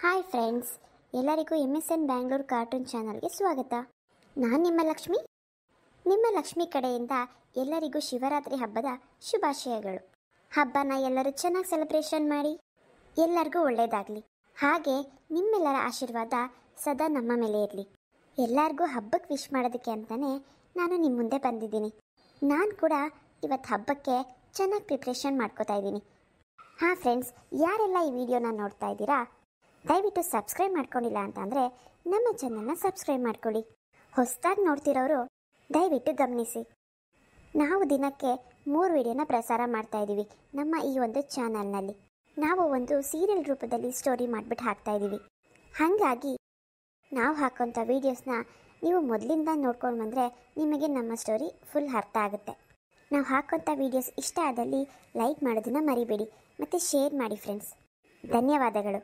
Hi friends, ಎಲ್ಲರಿಗೂ MSN Bangalore cartoon ಚಾನಲ್ಗೆ ಸ್ವಾಗತ. ನಾನು ನಿಮ್ಮ ಲಕ್ಷ್ಮಿ ಕಡೆಯಿಂದ ಎಲ್ಲರಿಗೂ ಶಿವರಾತ್ರಿ ಹಬ್ಬದ ಶುಭಾಶಯಗಳು. ಹಬ್ಬನ ಎಲ್ಲರೂ ಚೆನ್ನಾಗಿ ಸೆಲೆಬ್ರೇಷನ್ ಮಾಡಿ, ಎಲ್ಲರಿಗೂ ಒಳ್ಳೆಯದಾಗಲಿ. ಹಾಗೆ ನಿಮ್ಮೆಲ್ಲರ ಆಶೀರ್ವಾದ ಸದಾ ನಮ್ಮ ಮೇಲೆ ಇರಲಿ. ಎಲ್ಲರಿಗೂ ಹಬ್ಬಕ್ಕೆ ವಿಶ್ ಮಾಡೋದಕ್ಕೆ ಅಂತಲೇ ನಾನು ನಿಮ್ಮ ಮುಂದೆ ಬಂದಿದ್ದೀನಿ. ನಾನು ಕೂಡ ಇವತ್ತು ಹಬ್ಬಕ್ಕೆ ಚೆನ್ನಾಗಿ ಪ್ರಿಪ್ರೇಷನ್ ಮಾಡ್ಕೋತಾ ಇದ್ದೀನಿ. ಹಾಂ ಫ್ರೆಂಡ್ಸ್, ಯಾರೆಲ್ಲ ಈ ವಿಡಿಯೋನ ನೋಡ್ತಾ ಇದ್ದೀರಾ, ದಯವಿಟ್ಟು ಸಬ್ಸ್ಕ್ರೈಬ್ ಮಾಡ್ಕೊಂಡಿಲ್ಲ ಅಂತಂದರೆ ನಮ್ಮ ಚಾನಲ್ನ ಸಬ್ಸ್ಕ್ರೈಬ್ ಮಾಡ್ಕೊಳ್ಳಿ. ಹೊಸದಾಗಿ ನೋಡ್ತಿರೋರು ದಯವಿಟ್ಟು ಗಮನಿಸಿ. ನಾವು ದಿನಕ್ಕೆ 3 ವಿಡಿಯೋನ ಪ್ರಸಾರ ಮಾಡ್ತಾ ಇದ್ದೀವಿ ನಮ್ಮ ಈ ಒಂದು ಚಾನಲ್ನಲ್ಲಿ. ನಾವು ಒಂದು ಸೀರಿಯಲ್ ರೂಪದಲ್ಲಿ ಸ್ಟೋರಿ ಮಾಡಿಬಿಟ್ಟು ಹಾಕ್ತಾ ಇದ್ದೀವಿ. ಹಾಗಾಗಿ ನಾವು ಹಾಕೋಂಥ ವೀಡಿಯೋಸ್ನ ನೀವು ಮೊದಲಿಂದ ನೋಡ್ಕೊಂಡು ಬಂದರೆ ನಿಮಗೆ ನಮ್ಮ ಸ್ಟೋರಿ ಫುಲ್ ಅರ್ಥ ಆಗುತ್ತೆ. ನಾವು ಹಾಕೋಂಥ ವೀಡಿಯೋಸ್ ಇಷ್ಟ ಆದಲ್ಲಿ ಲೈಕ್ ಮಾಡೋದನ್ನು ಮರಿಬೇಡಿ ಮತ್ತು ಶೇರ್ ಮಾಡಿ ಫ್ರೆಂಡ್ಸ್. ಧನ್ಯವಾದಗಳು.